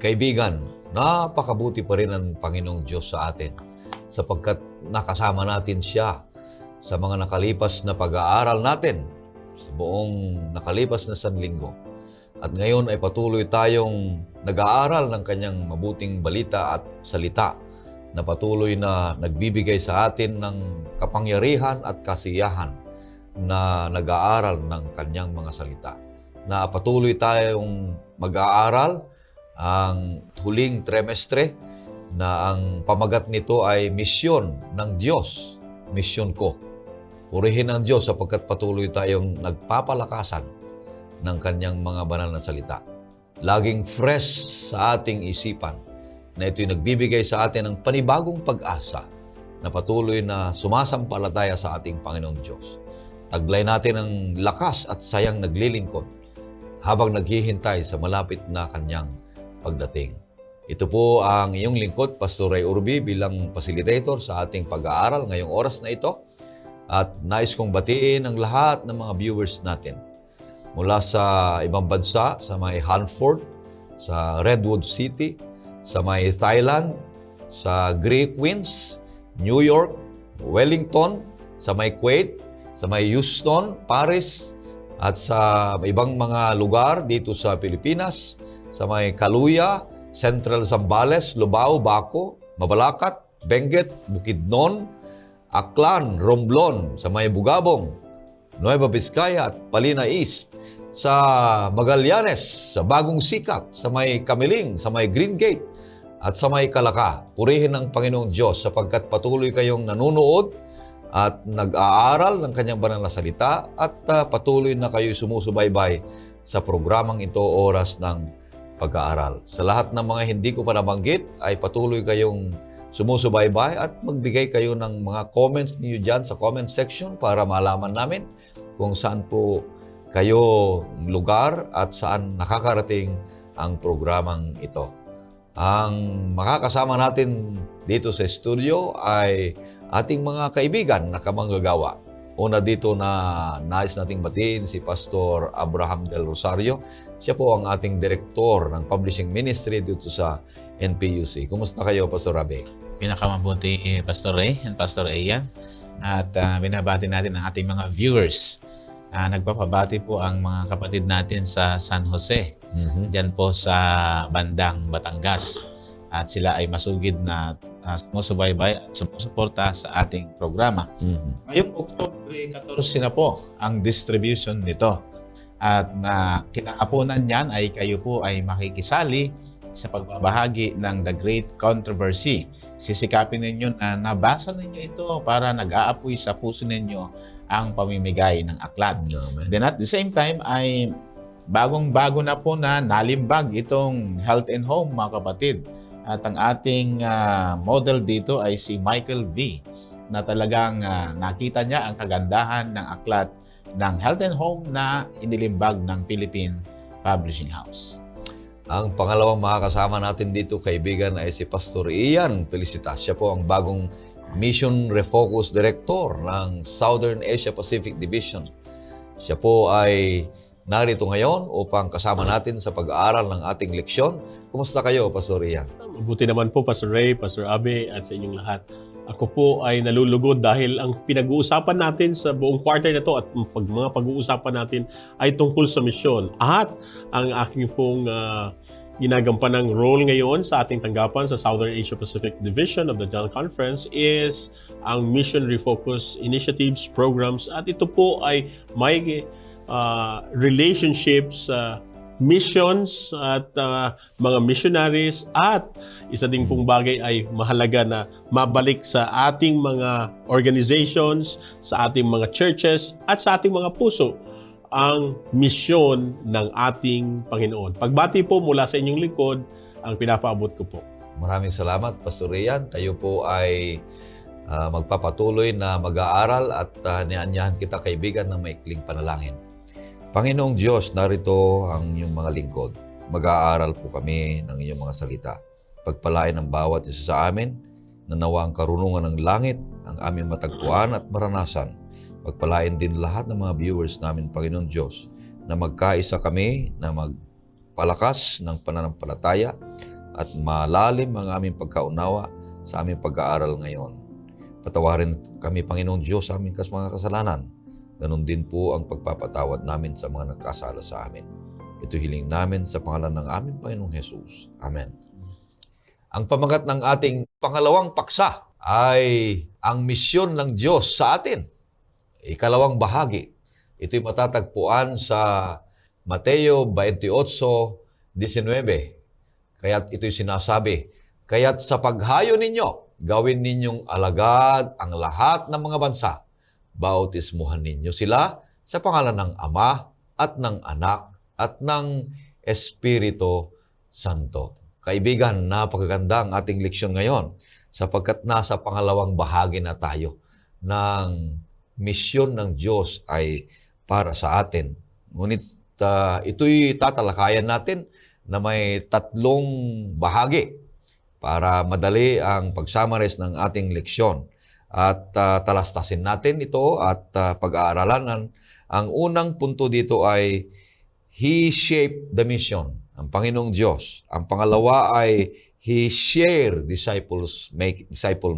Kaibigan, napakabuti pa rin ang Panginoong Diyos sa atin sapagkat nakasama natin siya sa mga nakalipas na pag-aaral natin sa buong nakalipas na sanlinggo. At ngayon ay patuloy tayong nag-aaral ng kanyang mabuting balita at salita na patuloy na nagbibigay sa atin ng kapangyarihan at kasiyahan na nag-aaral ng kanyang mga salita. Na patuloy tayong mag-aaral ang huling trimestre na ang pamagat nito ay misyon ng Diyos, misyon ko. Purihin ang Diyos sapagkat patuloy tayong nagpapalakasan ng kanyang mga banal na salita. Laging fresh sa ating isipan na ito'y nagbibigay sa atin ng panibagong pag-asa na patuloy na sumasampalataya sa ating Panginoong Diyos. Taglay natin ang lakas at sayang naglilingkod habang naghihintay sa malapit na kanyang pagdating. Ito po ang iyong lingkod, Pastor Ray Urbi, bilang facilitator sa ating pag-aaral ngayong oras na ito. At nais kong batiin ang lahat ng mga viewers natin mula sa ibang bansa, sa may Hanford, sa Redwood City, sa may Thailand, sa Great Queens, New York, Wellington, sa may Kuwait, sa may Houston, Paris, at sa ibang mga lugar dito sa Pilipinas, sa may Kaluya, Central Zambales, Lubao, Baco, Mabalacat, Benguet, Bukidnon, Aklan, Romblon, sa may Bugabong, Nueva Vizcaya at Palina East, sa Magallanes, sa Bagong Sikat, sa may Kamiling, sa may Green Gate, at sa may Kalaka. Purihin ang Panginoong Diyos sapagkat patuloy kayong nanunood at nag-aaral ng kanyang banal na salita at patuloy na kayo sumusubaybay sa programang ito, Oras ng Pag-aaral. Sa lahat ng mga hindi ko pa nabanggit ay patuloy kayong sumusubaybay at magbigay kayo ng mga comments niyo dyan sa comment section para malaman namin kung saan po kayo lugar at saan nakakarating ang programang ito. Ang makakasama natin dito sa studio ay ating mga kaibigan na kamanggagawa. Una dito na nais nating batiin si Pastor Abraham Del Rosario. Siya po ang ating direktor ng publishing ministry dito sa NPUC. Kumusta kayo, Pastor Abe? Pinakamabuti, Pastor Ray and Pastor Ian. At binabati natin ang ating mga viewers. Nagpapabati po ang mga kapatid natin sa San Jose. Diyan po sa bandang Batangas. At sila ay masugid na sumusubaybay at sumusuporta sa ating programa. Ngayong Oktubre 14 na po ang distribution nito. At kinaapunan niyan ay kayo po ay makikisali sa pagbabahagi ng The Great Controversy. Sisikapin ninyo na nabasa ninyo ito para nag-aapoy sa puso ninyo ang pamimigay ng aklat. Then at the same time ay bagong-bago na po na nalimbag itong Health and Home, mga kapatid. At ang ating model dito ay si Michael V. na talagang nakita niya ang kagandahan ng aklat ng Health and Home na inilimbag ng Philippine Publishing House. Ang pangalawang makakasama natin dito, kaibigan, ay si Pastor Ian Felicitas. Siya po ang bagong Mission Refocus Director ng Southern Asia Pacific Division. Siya po ay narito ngayon upang kasama natin sa pag-aaral ng ating leksyon. Kumusta kayo, Pastor Ian? Mabuti naman po, Pastor Ray, Pastor Abe, at sa inyong lahat. Ako po ay nalulugod dahil ang pinag-uusapan natin sa buong quarter na to at mga pag-uusapan natin ay tungkol sa misyon. At ang aking pong ginagampanang role ngayon sa ating tanggapan sa Southern Asia Pacific Division of the General Conference is ang Mission Refocus Initiatives Programs. At ito po ay may relationships, missions at mga missionaries, at isa ding pong bagay ay mahalaga na mabalik sa ating mga organizations, sa ating mga churches at sa ating mga puso ang misyon ng ating Panginoon. Pagbati po mula sa inyong lingkod ang pinapaabot ko po. Maraming salamat, Pastor Ian. Tayo po ay magpapatuloy na mag-aaral at nianyahan kita, kaibigan, ng maikling panalangin. Panginoong Diyos, narito ang iyong mga lingkod. Mag-aaral po kami ng iyong mga salita. Pagpalain ang bawat isa sa amin, na nawa ang karunungan ng langit, ang aming matagpuan at maranasan. Pagpalain din lahat ng mga viewers namin, Panginoong Diyos, na magkaisa kami, na magpalakas ng pananampalataya at malalim ang aming pagkaunawa sa aming pag-aaral ngayon. Patawarin kami, Panginoong Diyos, sa aming mga kasalanan. Ganon din po ang pagpapatawad namin sa mga nagkasala sa amin. Ito hiling namin sa pangalan ng aming Panginoong Jesus. Amen. Ang pamagat ng ating pangalawang paksa ay ang misyon ng Diyos sa atin. Ikalawang bahagi. Ito'y matatagpuan sa Mateo 28:19. Kaya't ito'y sinasabi, kaya't sa paghayo ninyo, gawin ninyong alagad ang lahat ng mga bansa. Bautismuhan ninyo sila sa pangalan ng Ama at ng Anak at ng Espiritu Santo. Kaibigan, napakaganda ang ating leksyon ngayon sapagkat nasa pangalawang bahagi na tayo ng misyon ng Diyos ay para sa atin. Ngunit ito'y tatalakayan natin na may 3 bahagi para madali ang pag-summarize ng ating leksyon. At talastasin natin ito at pag-aaralan. Ang unang punto dito ay He shaped the mission, ang Panginoong Diyos. Ang pangalawa ay He shared disciple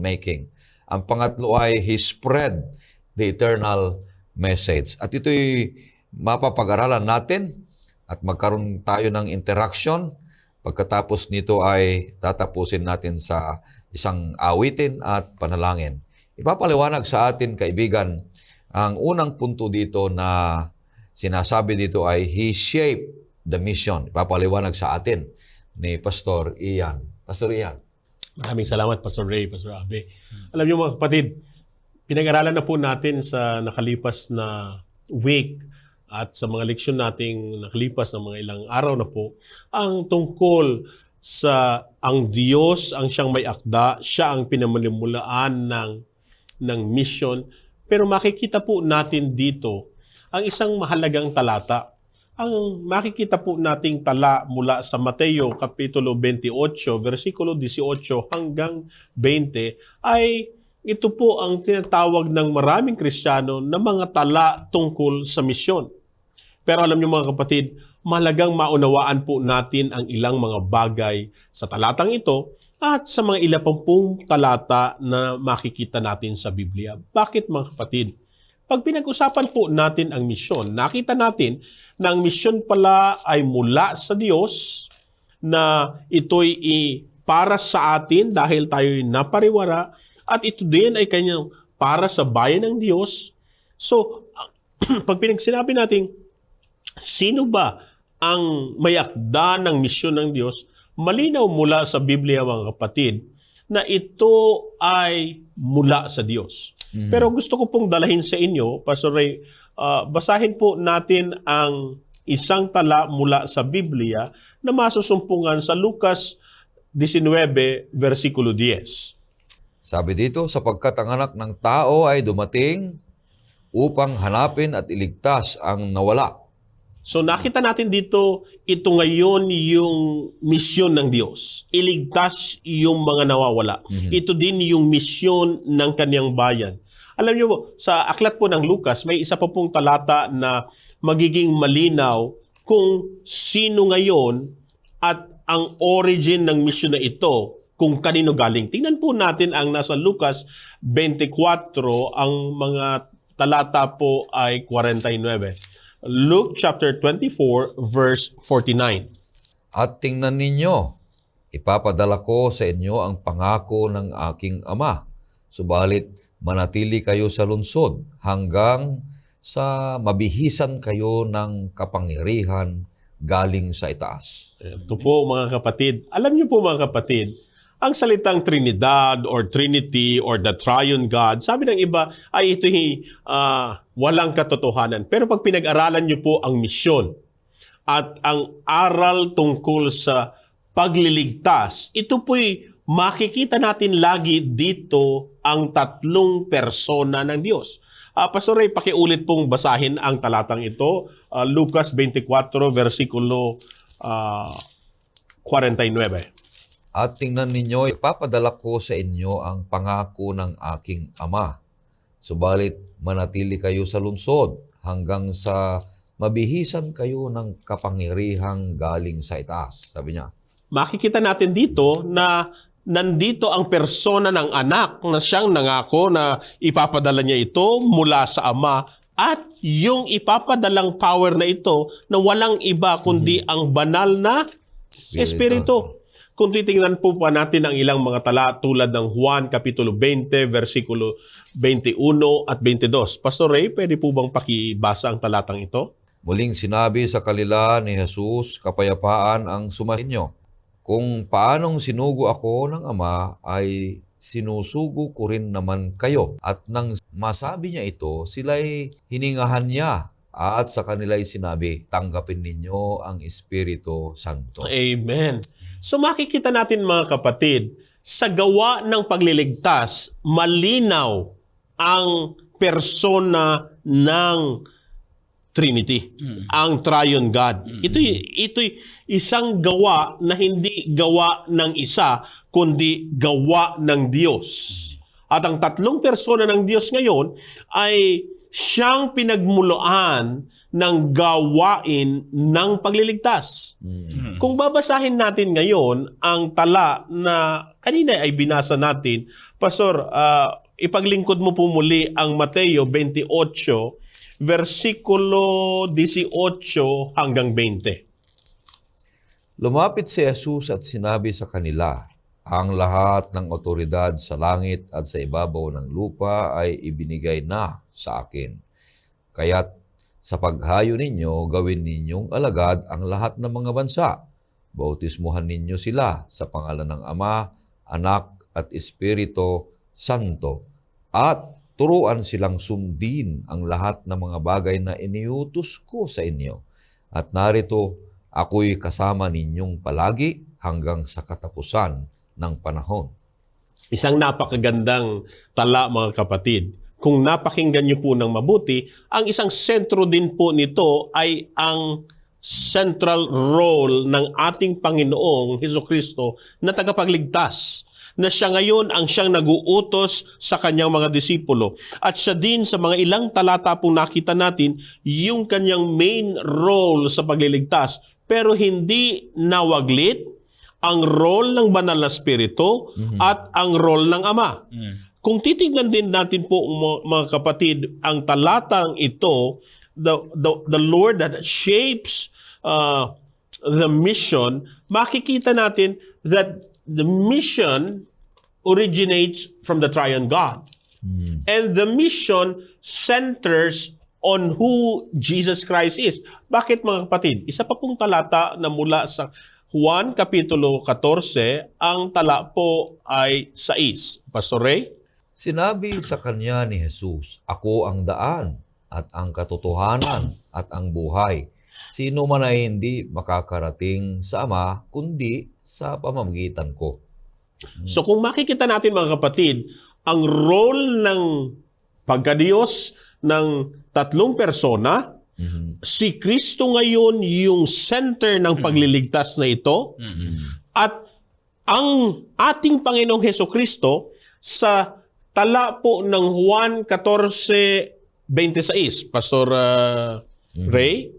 making. Ang pangatlo ay He spread the eternal message. At ito'y mapapag-aralan natin at magkaroon tayo ng interaction. Pagkatapos nito ay tatapusin natin sa isang awitin at panalangin. Ipapaliwanag sa atin, kaibigan, ang unang punto dito na sinasabi dito ay He shaped the mission. Ipapaliwanag sa atin ni Pastor Ian. Pastor Ian. Maraming salamat, Pastor Ray, Pastor Abe. Alam niyo mga kapatid, pinag-aralan na po natin sa nakalipas na week at sa mga leksyon nating nakalipas na mga ilang araw na po, ang tungkol sa ang Diyos, ang siyang may akda, siya ang pinamalimulaan ng mission. Pero makikita po natin dito ang isang mahalagang talata. Ang makikita po nating tala mula sa Mateo Kapitulo 28, versikulo 18 hanggang 20 ay ito po ang tinatawag ng maraming Kristiyano na mga tala tungkol sa misyon. Pero alam niyo mga kapatid, mahalagang maunawaan po natin ang ilang mga bagay sa talatang ito at sa mga ilang pong talata na makikita natin sa Biblia. Bakit mga kapatid? Pag pinag-usapan po natin ang misyon, nakita natin na ang misyon pala ay mula sa Diyos, na ito'y para sa atin dahil tayo'y napariwara, at ito din ay kanyang para sa bayan ng Diyos. So, pag sinabi natin, sino ba ang may akda ng misyon ng Diyos? Malinaw mula sa Biblia mga kapatid na ito ay mula sa Diyos. Pero gusto ko pong dalahin sa inyo, Pastor Ray, basahin po natin ang isang tala mula sa Biblia na masusumpungan sa Lucas 19, versikulo 10. Sabi dito, sapagkat ang anak ng tao ay dumating upang hanapin at iligtas ang nawala. So nakita natin dito, ito ngayon yung misyon ng Diyos. Iligtas yung mga nawawala. Ito din yung misyon ng kanyang bayan. Alam niyo po, sa aklat po ng Lucas, may isa pa pong talata na magiging malinaw kung sino ngayon at ang origin ng misyon na ito, kung kanino galing. Tingnan po natin ang nasa Lucas 24, ang mga talata po ay 49. Luke chapter 24, verse 49. At tingnan ninyo, ipapadala ko sa inyo ang pangako ng aking Ama. Subalit, manatili kayo sa lungsod hanggang sa mabihisan kayo ng kapangyarihan galing sa itaas. Ito po mga kapatid. Alam niyo po mga kapatid, ang salitang Trinidad or Trinity or the Triune God, sabi ng iba ay ito'y walang katotohanan. Pero pag pinag-aralan niyo po ang misyon at ang aral tungkol sa pagliligtas, ito po'y makikita natin lagi dito ang 3 persona ng Diyos. Pastor Ray, pakiulit pong basahin ang talatang ito. Lucas 24, versikulo 49. At tingnan ninyo, ipapadala ko sa inyo ang pangako ng aking Ama. Subalit, manatili kayo sa lungsod hanggang sa mabihisan kayo ng kapangyarihang galing sa itaas. Sabi niya. makikita natin dito na nandito ang persona ng anak na siyang nangako na ipapadala niya ito mula sa Ama at yung ipapadalang power na ito na walang iba kundi ang banal na Espiritu. Kung titingnan po pa natin ang ilang mga tala tulad ng Juan Kapitulo 20, versikulo 21 at 22. Pastor Ray, pwede po bang pakibasa ang talatang ito? Muling sinabi sa kanila ni Jesus, kapayapaan ang sumainyo. Kung paanong sinugo ako ng Ama, ay sinusugo ko rin naman kayo. At nang masabi niya ito, sila'y hiningahan niya. At sa kanila'y sinabi, tanggapin ninyo ang Espiritu Santo. Amen. So makikita natin mga kapatid, sa gawa ng pagliligtas, malinaw ang persona ng Trinity, ang Triune God. Ito'y isang gawa na hindi gawa ng isa, kundi gawa ng Diyos. At ang tatlong persona ng Diyos ngayon ay siyang pinagmuluan ng gawain ng pagliligtas. Kung babasahin natin ngayon ang tala na kanina ay binasa natin, Pastor, ipaglingkod mo po muli ang Mateo 28, versikulo 18 hanggang 20. Lumapit si Jesus at sinabi sa kanila, ang lahat ng otoridad sa langit at sa ibabaw ng lupa ay ibinigay na sa akin. Kaya't sa paghayo ninyo, gawin ninyong alagad ang lahat ng mga bansa. Bautismuhan ninyo sila sa pangalan ng Ama, Anak at Espiritu Santo. At turuan silang sundin ang lahat ng mga bagay na iniutos ko sa inyo. At narito, ako'y kasama ninyong palagi hanggang sa katapusan ng panahon. Isang napakagandang tala mga kapatid. Kung napakinggan niyo po ng mabuti, ang isang sentro din po nito ay ang central role ng ating Panginoong Hesukristo na tagapagligtas, na siya ngayon ang siyang nag-uutos sa kanyang mga disipulo. At siya din sa mga ilang talata pong nakita natin, yung kanyang main role sa pagliligtas. Pero hindi nawaglit ang role ng banal na Espiritu at ang role ng Ama. Kung titignan din natin po mga kapatid, ang talatang ito, the Lord that shapes the mission, makikita natin that the mission originates from the Triune God. And the mission centers on who Jesus Christ is. Bakit mga kapatid? Isa pa pong talata na mula sa Juan Kapitulo 14, ang tala po ay 6. Pastor Ray? Sinabi sa kanya ni Jesus, ako ang daan at ang katotohanan at ang buhay. Sino man ay hindi makakarating sa Ama, kundi sa pamamagitan ko. So kung makikita natin mga kapatid, ang role ng pagkadiyos ng tatlong persona, si Kristo ngayon yung center ng pagliligtas na ito, at ang ating Panginoong Hesukristo sa tala po ng Juan 14:26, Pastor Ray?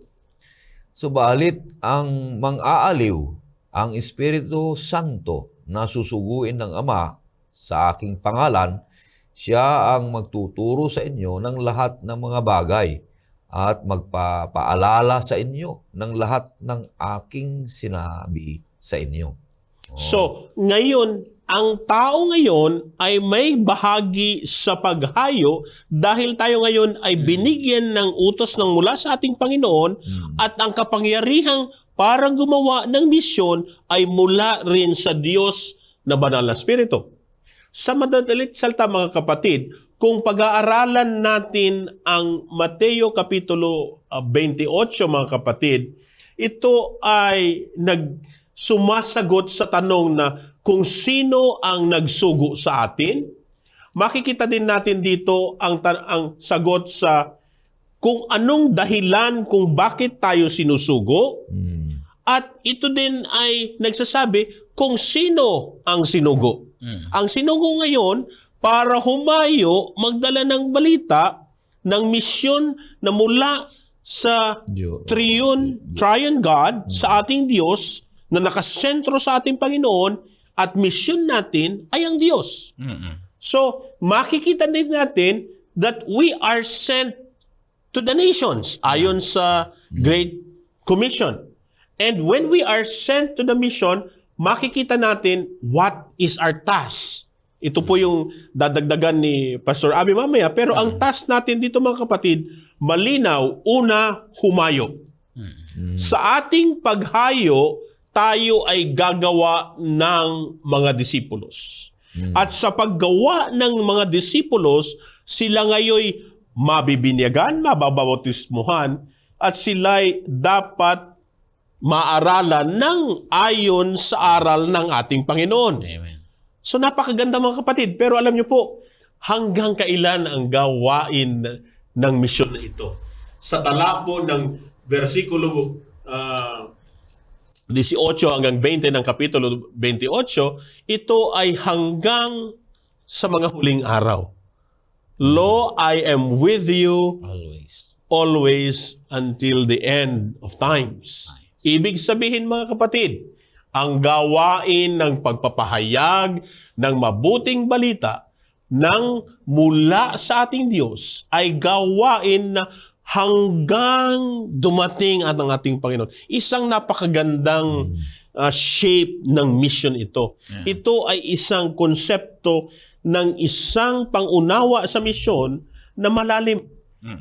Subalit ang mang-aaliw, ang Espiritu Santo na susuguin ng Ama sa aking pangalan, siya ang magtuturo sa inyo ng lahat ng mga bagay at magpapaalala sa inyo ng lahat ng aking sinabi sa inyo. So, ngayon, ang tao ngayon ay may bahagi sa paghayo dahil tayo ngayon ay binigyan ng utos ng mula sa ating Panginoon at ang kapangyarihang para gumawa ng misyon ay mula rin sa Diyos na banal na Espiritu. Sa madadalit salita mga kapatid, kung pag-aaralan natin ang Mateo Kapitulo 28 mga kapatid, ito ay sumasagot sa tanong na kung sino ang nagsugo sa atin. Makikita din natin dito ang sagot sa kung anong dahilan kung bakit tayo sinusugo. At ito din ay nagsasabi kung sino ang sinugo. Ang sinugo ngayon para humayo, magdala ng balita ng misyon na mula sa Triune God, sa ating Diyos, na nakasentro sa ating Panginoon at mission natin ay ang Diyos. So, makikita din natin that we are sent to the nations ayon sa Great Commission. And when we are sent to the mission, makikita natin what is our task. Ito po yung dadagdagan ni Pastor Abby mamaya. Pero ang task natin dito mga kapatid, malinaw, una, humayo. Sa ating paghayo, tayo ay gagawa ng mga disipulos. At sa paggawa ng mga disipulos, sila ngayoy mabibinyagan, mababautismuhan, at sila'y dapat maaralan ng ayon sa aral ng ating Panginoon. Amen. So napakaganda mga kapatid. Pero alam niyo po, hanggang kailan ang gawain ng misyon na ito? Sa tala po ng versikulo 18 hanggang 20 ng kapitulo 28, ito ay hanggang sa mga huling araw. Lo, I am with you always until the end of times. Ibig sabihin mga kapatid, ang gawain ng pagpapahayag ng mabuting balita ng mula sa ating Diyos ay gawain na hanggang dumating ang ating Panginoon. Isang napakagandang shape ng mission ito. Ito ay isang konsepto ng isang pangunawa sa misyon na malalim.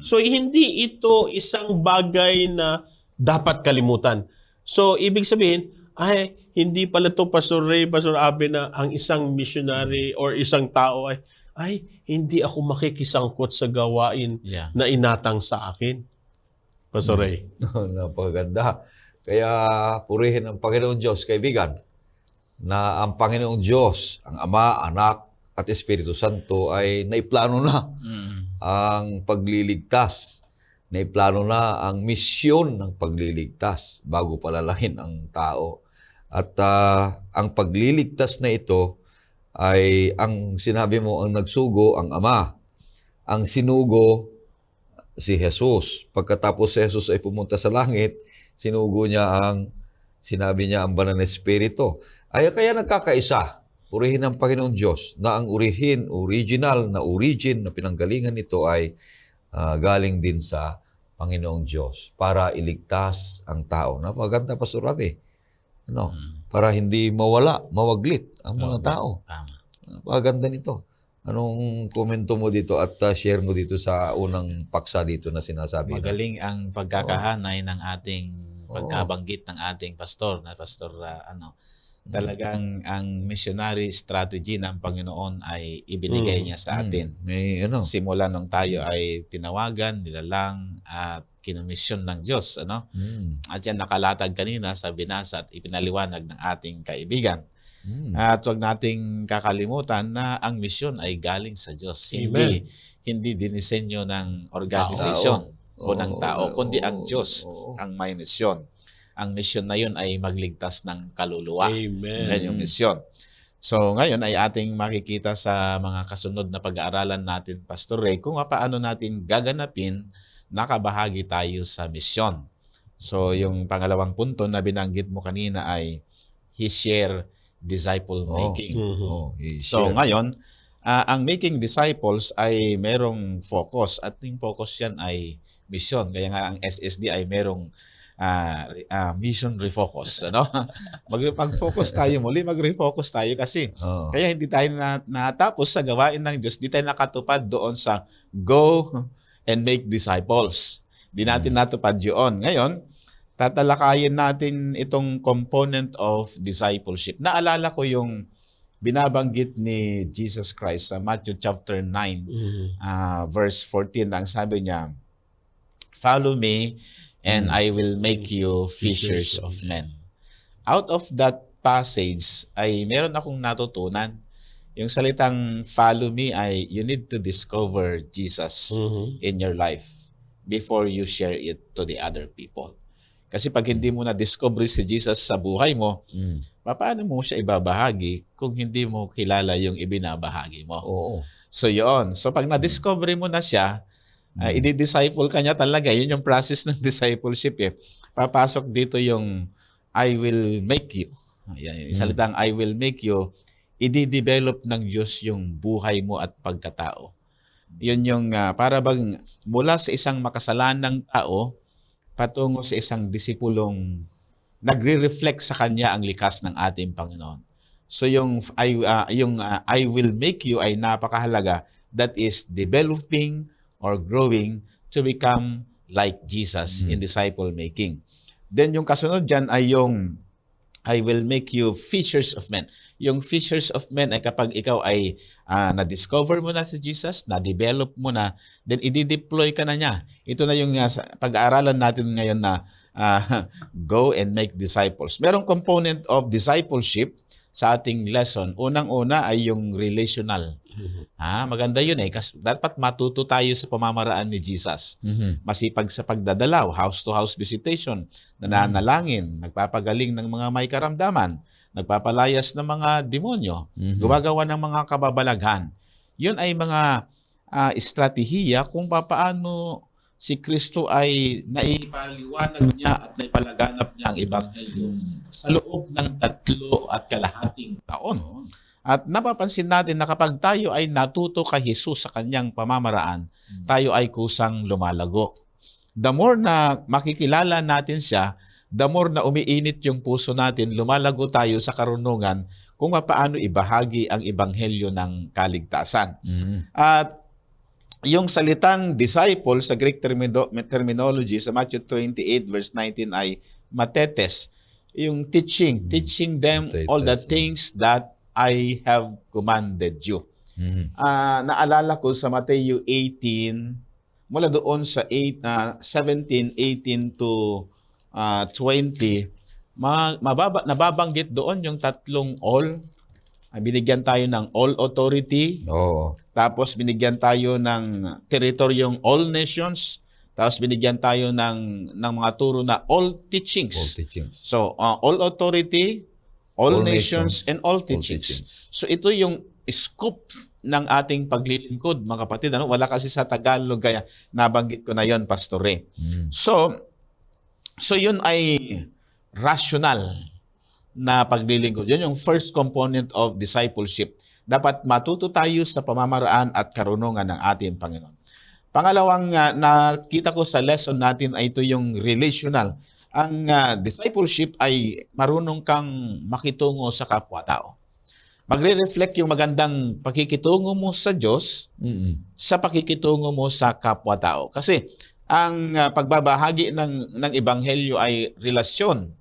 So hindi ito isang bagay na dapat kalimutan. So ibig sabihin, ay hindi pala to Pastor Ray, Pastor Abby na ang isang missionary or isang tao ay hindi ako makikisangkot sa gawain na inatang sa akin. Pastor Ray. Napakaganda. Kaya purihin ang Panginoon Diyos, kaibigan, na ang Panginoong Diyos, ang Ama, Anak, at Espiritu Santo ay naiplano na ang pagliligtas. Naiplano na ang misyon ng pagliligtas bago palalahin ang tao. At ang pagliligtas na ito ay ang sinabi mo, ang nagsugo, ang Ama. Ang sinugo, si Jesus. Pagkatapos si Jesus ay pumunta sa langit, sinugo niya sinabi niya ang banal na Espiritu. Ay kaya nagkakaisa. Purihin ng Panginoong Diyos na ang original na pinanggalingan nito ay galing din sa Panginoong Diyos para iligtas ang tao. Napaganda, Pastor Abby. Para hindi mawaglit ang mga tao. Napaganda nito. Anong komento mo dito at share mo dito sa unang paksa dito na sinasabi? Magaling ang pagkakahanay ng ating pagkabanggit ng ating pastor na Pastor talagang ang missionary strategy ng Panginoon ay ibinigay niya sa atin. Simula nung tayo ay tinawagan, nilalang at kinomisyon ng Diyos. At yan nakalatag kanina sa binasa at ipinaliwanag ng ating kaibigan. At huwag nating kakalimutan na ang misyon ay galing sa Diyos. Hindi dinisenyo ng organisasyon o ng tao, kundi ang Diyos ang may misyon. Ang misyon na yun ay magligtas ng kaluluwa. Amen. Yan yung misyon. So ngayon ay ating makikita sa mga kasunod na pag-aaralan natin, Pastor Ray, kung paano natin gaganapin nakabahagi tayo sa misyon. So yung pangalawang punto na binanggit mo kanina ay share disciple making. So ngayon, ang making disciples ay merong focus at yung focus yan ay mission. Kaya nga ang SSD ay merong mission refocus. Mag-focus tayo muli, mag-refocus tayo kasi kaya hindi tayo natapos sa gawain ng Diyos, hindi tayo nakatupad doon sa go and make disciples. Hindi natin natupad yun. Ngayon, tatalakayin natin itong component of discipleship. Naalala ko yung binabanggit ni Jesus Christ sa Matthew chapter 9, verse 14. Ang sabi niya, "Follow me and I will make you fishers of men." Out of that passage ay meron akong natutunan. Yung salitang follow me ay you need to discover Jesus in your life before you share it to the other people. Kasi pag hindi mo na-discover si Jesus sa buhay mo, paano mo siya ibabahagi kung hindi mo kilala yung ibinabahagi mo? So yun. So pag na-discover mo na siya, i-disciple ka niya talaga. Yun yung process ng discipleship. Papasok dito yung I will make you. Ayan, yung salitang I will make you, i-develop ng Diyos yung buhay mo at pagkatao. Yun yung para bang mula sa isang makasalanang tao patungo sa isang disipulong nagre-reflect sa kanya ang likas ng ating Panginoon. So yung I will make you ay napakahalaga. That is developing or growing to become like Jesus in disciple making. Then yung kasunod dyan ay yung I will make you fishers of men. Yung fishers of men ay kapag ikaw ay na-discover mo na si Jesus, na-develop mo na, then i-deploy ka na niya. Ito na yung pag-aaralan natin ngayon na go and make disciples. Merong component of discipleship sa ating lesson. Unang-una ay yung relational. Maganda yun kasi dapat matuto tayo sa pamamaraan ni Jesus. Masipag sa pagdadalaw, house-to-house visitation, nananalangin, nagpapagaling ng mga may karamdaman, nagpapalayas ng mga demonyo, gumagawa ng mga kababalaghan. Yun ay mga estratehiya kung paano si Kristo ay naipaliwanag niya at naipalaganap niya ang ebanghelyo sa loob ng 3.5 taon. At napapansin natin na kapag tayo ay natuto kay Jesus sa kanyang pamamaraan, tayo ay kusang lumalago. The more na makikilala natin siya, the more na umiinit yung puso natin, lumalago tayo sa karunungan kung paano ibahagi ang ebanghelyo ng kaligtasan. At yung salitang disciple sa Greek terminology sa Matthew 28 verse 19 ay matetes. Yung teaching them all the things that I have commanded you. Naalala ko sa Matthew 18, mula doon sa 17, 18 to 20, nababanggit doon yung tatlong all. Binigyan tayo ng all authority. Oo. Tapos binigyan tayo ng teritoryong all nations. Tapos binigyan tayo ng mga turo na all teachings. All teachings. So, all authority, all nations, and all teachings. So, ito yung scope ng ating paglilingkod, mga kapatid. Wala kasi sa Tagalog, kaya nabanggit ko na yon, Pastor Ray. So yun ay rational na paglilingkod. Yun yung first component of discipleship. Dapat matuto tayo sa pamamaraan at karunungan ng ating Panginoon. Pangalawang nakita ko sa lesson natin ay ito yung relational. Ang discipleship ay marunong kang makitungo sa kapwa-tao. Magre-reflect yung magandang pakikitungo mo sa Diyos sa pakikitungo mo sa kapwa-tao. Kasi ang pagbabahagi ng ebanghelyo ay relasyon.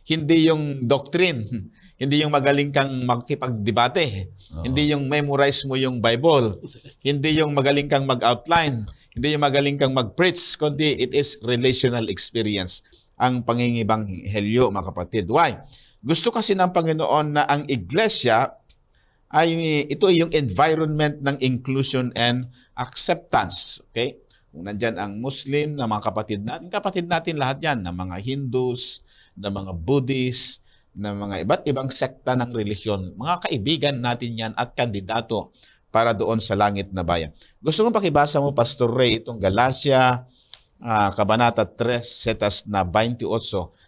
Hindi yung doctrine. Hindi yung magaling kang makipagdebate. Hindi yung memorize mo yung Bible. Hindi yung magaling kang mag-outline. Hindi yung magaling kang mag-preach. Kundi it is relational experience ang pangingibanghelyo, mga kapatid. Why? Gusto kasi ng Panginoon na ang iglesia ay ito yung environment ng inclusion and acceptance. Okay? Kung nandyan ang Muslim, na mga kapatid natin lahat yan, na mga Hindus, na mga Buddhist, na mga iba't ibang sekta ng relihiyon, mga kaibigan natin yan at kandidato para doon sa langit na bayan. Gusto mong pakibasa mo, Pastor Ray, itong Galatia, Kabanata 3, setas na 28.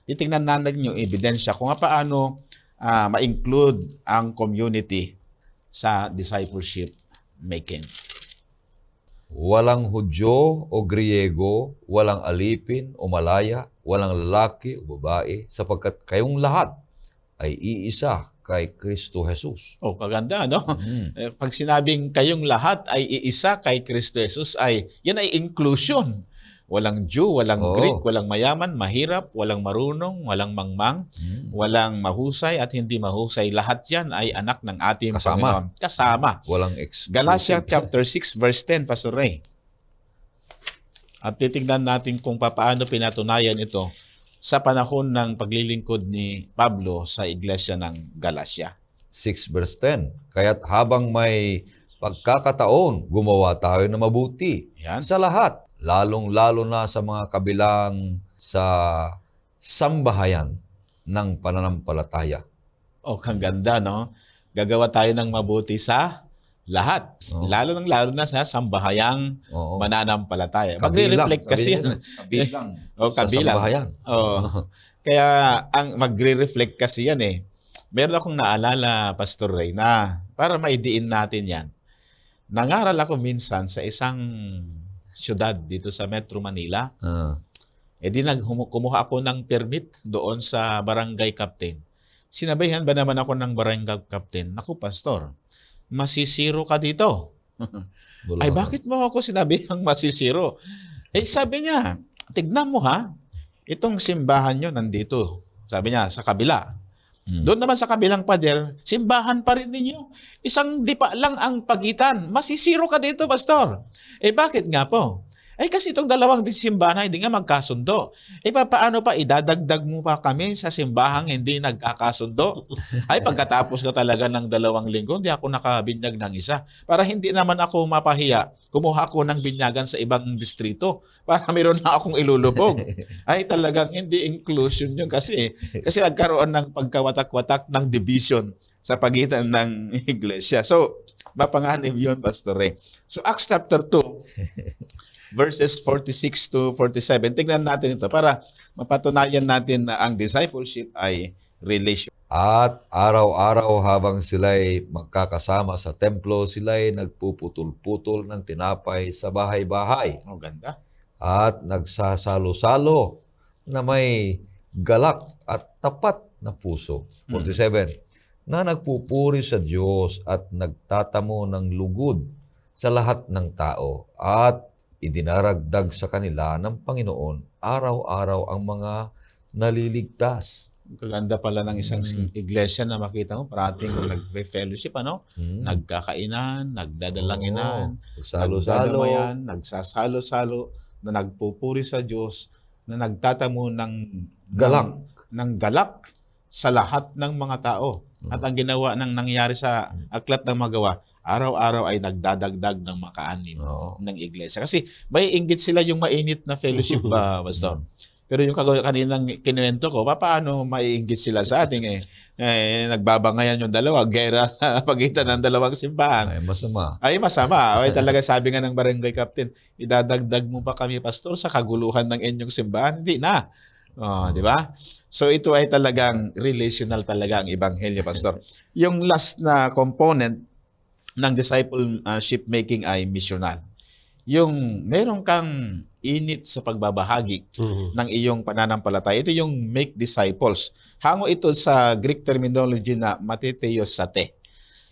Titingnan natin yung ebidensya kung paano ma-include ang community sa discipleship making. Walang Hudyo o Griego, walang alipin o malaya, walang lalaki o babae, sapagkat kayong lahat ay iisa kay Kristo Jesus. Oh, kaganda, no? Pag sinabing kayong lahat ay iisa kay Kristo Jesus, yan ay inclusion. Walang Jew, walang Greek, walang mayaman, mahirap, walang marunong, walang mangmang, walang mahusay at hindi mahusay. Lahat yan ay anak ng ating Panginoon. Kasama. Walang exclusive. Galatia chapter 6 verse 10, Pastor Ray. At titignan natin kung paano pinatunayan ito sa panahon ng paglilingkod ni Pablo sa iglesia ng Galatia. 6 verse 10. Kaya't habang may pagkakataon, gumawa tayo na mabuti. Yan. Sa lahat. Lalong-lalo na sa mga kabilang sa sambahayan ng pananampalataya. Ang ganda, no? Gagawa tayo ng mabuti sa lahat. Lalo na sa sambahayang mananampalataya. Magre-reflect kasi yan. Kabilang. Kabilang. Sa sambahayan. Kaya ang magre-reflect kasi yan eh. Meron akong naalala, Pastor Ray, na para maidiin natin yan. Nangaral ako minsan sa isang syudad dito sa Metro Manila. Ah. E di kumuha ako ng permit doon sa barangay captain. Sinabihan ba naman ako ng barangay captain, naku pastor, masisiro ka dito. Ay bakit mo ako sinabihang masisiro? Eh sabi niya, tignan mo ha, itong simbahan nyo nandito. Sabi niya, sa kabila. Doon naman sa kabilang pader, simbahan pa rin ninyo. Isang dipa lang ang pagitan. Masisiro ka dito, pastor. Eh bakit nga po? Eh kasi itong dalawang simbahan hindi nga magkasundo. Eh paano pa idadagdag mo pa kami sa simbahang hindi nagkakasundo? Ay pagkatapos ko talaga ng 2 linggo, hindi ako nakabinyag ng isa. Para hindi naman ako mapahiya, kumuha ako ng binyagan sa ibang distrito para meron na akong ilulubog. Ay talagang hindi inclusion yun kasi nagkaroon ng pagkawatak-watak ng division sa pagitan ng iglesia. So, mapanganib yun, Pastor Ray. So, Acts chapter 2, verses 46 to 47. Tingnan natin ito para mapatunayan natin na ang discipleship ay relation. At araw-araw habang sila'y magkakasama sa templo, sila'y nagpuputol-putol ng tinapay sa bahay-bahay. Oh, ganda. At nagsasalo-salo na may galak at tapat na puso. 47. Na nagpupuri sa Diyos at nagtatamo ng lugod sa lahat ng tao at idinaragdag sa kanila ng Panginoon araw-araw ang mga naliligtas. Kaganda pala ng isang iglesia na makita mo, parating nag-fellowship, ano? Nagkakainan, nagdadalanginan, Salo-salo. nagdadamayan, nagsasalo-salo, na nagpupuri sa Diyos, na nagtatamo ng Galak. ng galak sa lahat ng mga tao. At ang ginawa ng nangyari sa Aklat ng Magawa, araw-araw ay nagdadagdag ng makaanim ng iglesia. Kasi may inggit sila yung mainit na fellowship ba, Pastor? Pero yung kaninang kinuwento ko, paano maiinggit sila sa ating nagbabangayan yung dalawa, gera sa pagitan ng dalawang simbahan. Ay, masama. Ay, masama. Ay, talaga sabi nga ng barangay captain, idadagdag mo pa kami, Pastor, sa kaguluhan ng inyong simbahan? Hindi na. Di ba? So ito ay talagang relational talaga ang ebanghelyo, Pastor. Yung last na component ng discipleship making ay missional. Yung meron kang init sa pagbabahagi ng iyong pananampalataya, ito yung make disciples. Hango ito sa Greek terminology na mateteosate.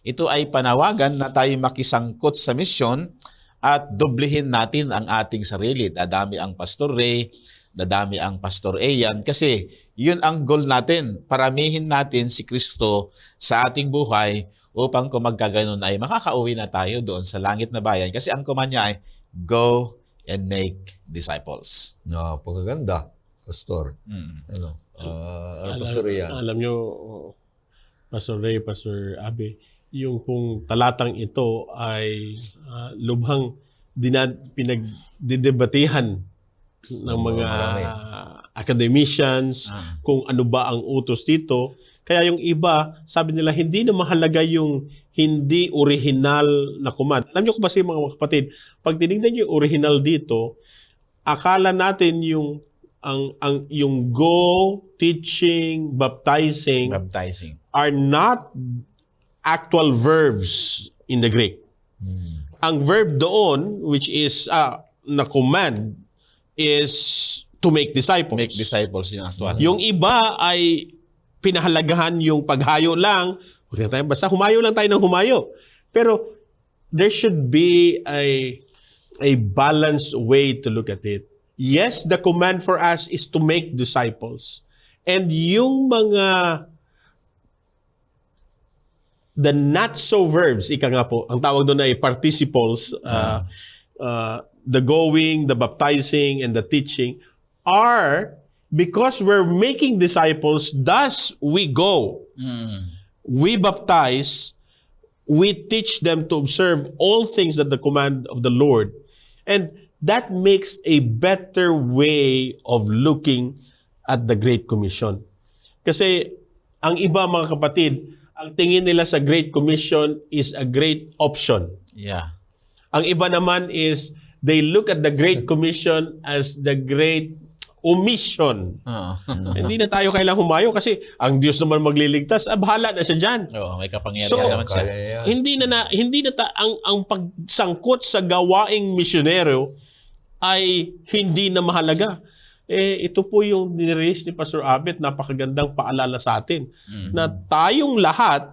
Ito ay panawagan na tayo makisangkot sa misyon at doblehin natin ang ating sarili. Dadami ang Pastor Ray, dadami ang Pastor Ian, kasi yun ang goal natin. Paramihin natin si Kristo sa ating buhay upang kung magkaganon ay makakauwi na tayo doon sa langit na bayan. Kasi ang command niya ay, go and make disciples. Pagkaganda, Pastor. Ano? Pastor Ian. Alam nyo, Pastor Ray, Pastor Abe, yung pong talatang ito ay lubhang pinagdidebatihan ng mga academicians kung ano ba ang utos dito. Kaya yung iba, sabi nila, hindi na mahalaga yung hindi original na command. Alam niyo kung ba mga kapatid, pag tinignan niyo yung original dito, akala natin yung go, teaching, baptizing are not actual verbs in the Greek. Ang verb doon, which is na command, is to make disciples. Make disciples yung actual. Yung iba ay pinahalagahan yung paghayo lang. Basta humayo lang tayo ng humayo. Pero there should be a balanced way to look at it. Yes, the command for us is to make disciples. And yung mga the not so verbs, ika nga po, ang tawag doon ay participles, the going, the baptizing, and the teaching are because we're making disciples, thus we go. We baptize, we teach them to observe all things that the command of the Lord. And that makes a better way of looking at the Great Commission. Kasi ang iba mga kapatid, ang tingin nila sa Great Commission is a great option. Yeah. Ang iba naman is they look at the Great Commission as the great o mission. Oo. Hindi na tayo kailangang humayo kasi ang Diyos naman magliligtas, bahala na siya dyan. Oo, may kapangyarihan So, naman siya. Kaya yan. Hindi na ang pagsangkot sa gawaing misyonero ay hindi na mahalaga. Ito po yung nire-raise ni Pastor Abet, napakagandang paalala sa atin na tayong lahat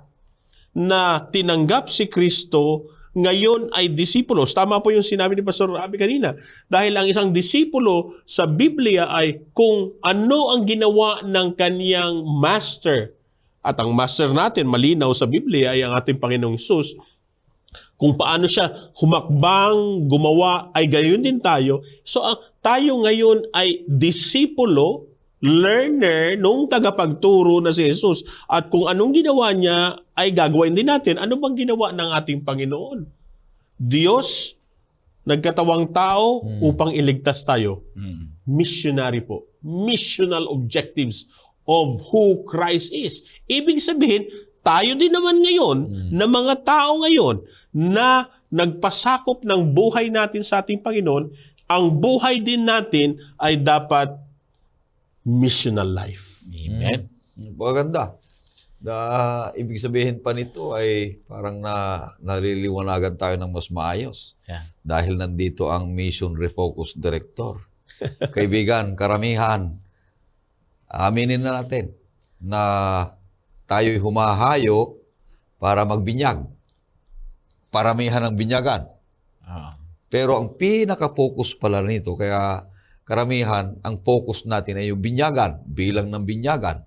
na tinanggap si Kristo ngayon ay disipulos. Tama po yung sinabi ni Pastor Abet kanina. Dahil ang isang disipulo sa Biblia ay kung ano ang ginawa ng kaniyang master. At ang master natin, malinaw sa Biblia, ay ang ating Panginoong Hesus. Kung paano siya humakbang, gumawa, ay gayon din tayo. So, tayo ngayon ay disipulo, learner, nung tagapagturo na si Jesus. At kung anong ginawa niya, ay gagawin din natin. Ano bang ginawa ng ating Panginoon? Diyos, nagkatawang tao upang iligtas tayo. Missionary po. Missional objectives of who Christ is. Ibig sabihin, tayo din naman ngayon, na mga tao ngayon, na nagpasakop ng buhay natin sa ating Panginoon, ang buhay din natin ay dapat missional life. Amen. Maganda. Ibig sabihin pa nito ay parang naliliwanagan tayo ng mas maayos. Yeah. Dahil nandito ang Mission Refocus Director. Kaibigan, karamihan, aminin na natin na tayo'y humahayo para magbinyag. Paramihan ng binyagan. Oo. Pero ang pinaka-focus pala nito, kaya karamihan, ang focus natin ay yung binyagan, bilang ng binyagan.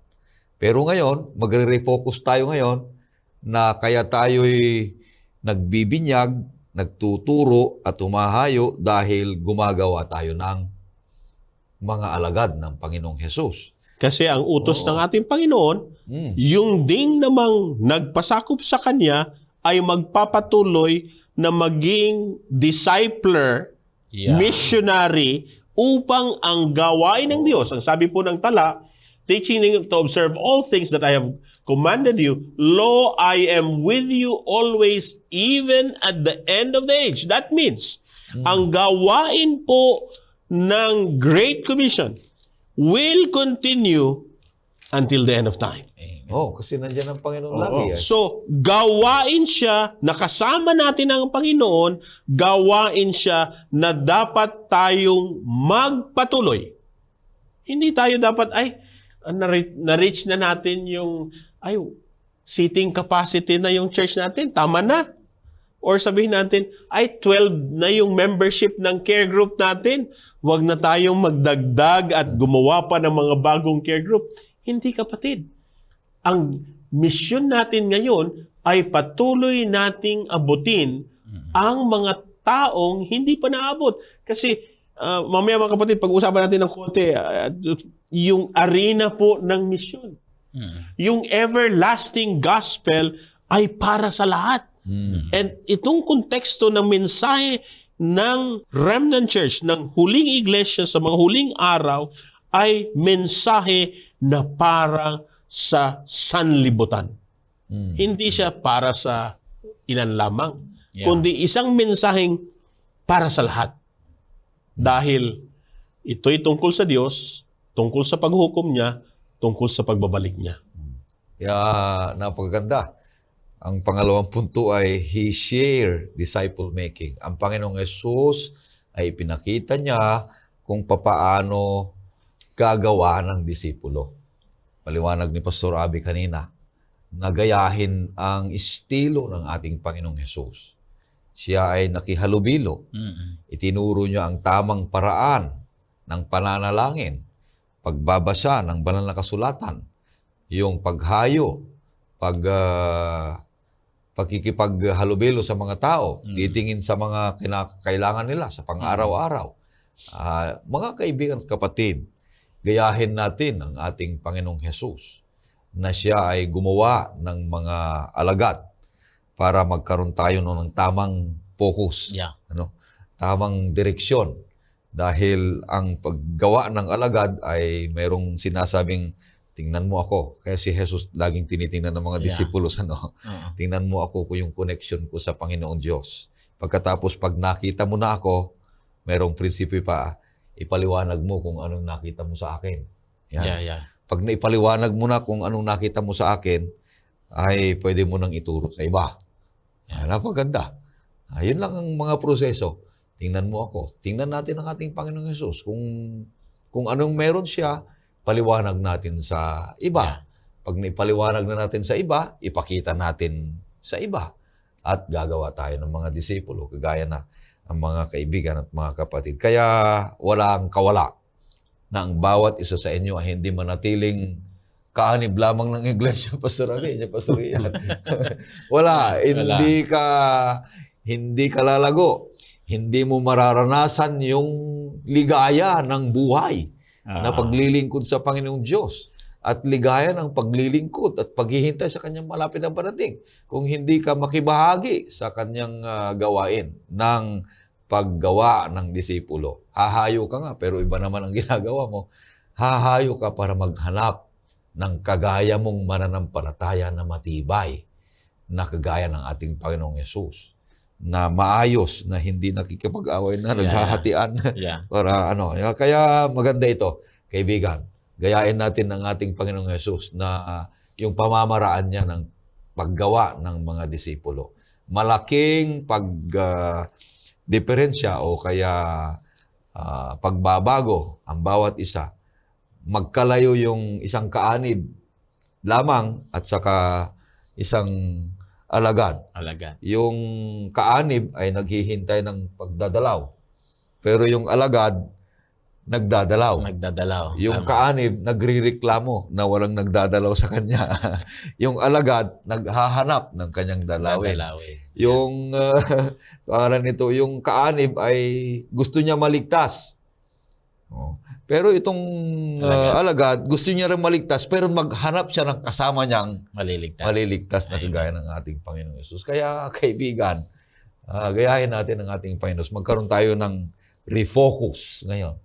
Pero ngayon, magre-refocus tayo ngayon na kaya tayo'y nagbibinyag, nagtuturo at humahayo dahil gumagawa tayo ng mga alagad ng Panginoong Hesus. Kasi ang utos ng ating Panginoon, yung ding namang nagpasakop sa Kanya ay magpapatuloy na maging discipler, Yeah. missionary, upang ang gawain ng Diyos, ang sabi po ng tala, teaching them to observe all things that I have commanded you, lo, I am with you always, even at the end of the age. That means, ang gawain po ng Great Commission will continue until the end of time. Kasi nandiyan ang Panginoon Oo. lagi. So, gawain siya, nakasama natin ang Panginoon, gawain siya na dapat tayong magpatuloy. Hindi tayo dapat, na-reach na natin yung, seating capacity na yung church natin, tama na. Or sabihin natin, 12 na yung membership ng care group natin, wag na tayong magdagdag at gumawa pa ng mga bagong care group. Hindi, kapatid. Ang misyon natin ngayon ay patuloy nating abutin ang mga taong hindi pa naabot. Kasi mamaya mga kapatid, pag-usapan natin ng konti, yung arena po ng misyon. Yung everlasting gospel ay para sa lahat. And itong konteksto ng mensahe ng Remnant Church, ng huling iglesia sa mga huling araw, ay mensahe na para sa sanlibutan. Hindi siya para sa ilan lamang, kundi isang mensaheng para sa lahat. Dahil ito'y tungkol sa Diyos, tungkol sa paghukom niya, tungkol sa pagbabalik niya. Kaya napakaganda. Ang pangalawang punto ay He shared disciple making. Ang Panginoong Hesus ay pinakita niya kung papaano gagawa ng disipulo. Paliwanag ni Pastor Abby kanina, nagayahin ang estilo ng ating Panginoong Hesus. Siya ay nakihalubilo. Itinuro niya ang tamang paraan ng pananalangin, pagbabasa ng banal na kasulatan, yung paghayo, pagkikipaghalubilo sa mga tao, titingin sa mga kailangan nila sa pang-araw-araw. Mga kaibigan at kapatid, gayahin natin ang ating Panginoong Hesus na siya ay gumawa ng mga alagad para magkaroon tayo ng tamang focus, tamang direksyon. Dahil ang paggawa ng alagad ay mayroong sinasabing, tingnan mo ako. Kaya si Jesus laging tinitingnan ng mga disipulos. Tingnan mo ako kung yung connection ko sa Panginoong Diyos. Pagkatapos, pag nakita mo na ako, mayroong prinsipyo pa, ipaliwanag mo kung anong nakita mo sa akin. Yan. Yeah. Pag naipaliwanag mo na kung anong nakita mo sa akin, ay pwede mo nang ituro sa iba. Napaganda. Yun lang ang mga proseso. Tingnan mo ako. Tingnan natin ang ating Panginoong Hesus. Kung anong meron siya, paliwanag natin sa iba. Pag naipaliwanag na natin sa iba, ipakita natin sa iba. At gagawa tayo ng mga disipulo, kagaya na ang mga kaibigan at mga kapatid. Kaya walang kawala na ang bawat isa sa inyo ay hindi manatiling kaanib lamang ng iglesia, Pastor Ray, Pastor Ian. Wala. Hindi ka lalago. Hindi mo mararanasan yung ligaya ng buhay na paglilingkod sa Panginoong Diyos. At ligaya ng paglilingkod at paghihintay sa kanyang malapit na parating. Kung hindi ka makibahagi sa kanyang gawain ng paggawa ng disipulo. Hahayo ka nga, pero iba naman ang ginagawa mo. Hahayo ka para maghanap ng kagaya mong mananampalataya na matibay na kagaya ng ating Panginoong Yesus. Na maayos, na hindi nakikipag-away na naghahatian. Para Kaya maganda ito, kaibigan. Gayain natin ang ating Panginoong Yesus na yung pamamaraan niya ng paggawa ng mga disipulo. Malaking diferensya o kaya pagbabago ang bawat isa. Magkalayo yung isang kaanib lamang at saka isang alagad. Yung kaanib ay naghihintay ng pagdadalaw. Pero yung alagad, nagdadalaw. Yung kaanib, nagrireklamo na walang nagdadalaw sa kanya. Yung alagad, naghahanap ng kanyang dalawin. Yung yung kaanib ay gusto niya maligtas. Pero itong alagad, gusto niya rin maligtas, pero maghanap siya ng kasama niyang maliligtas na kagaya ng ating Panginoong Yesus. Kaya kaibigan, gayahin natin ang ating Panginoon. Magkaroon tayo ng refocus ngayon.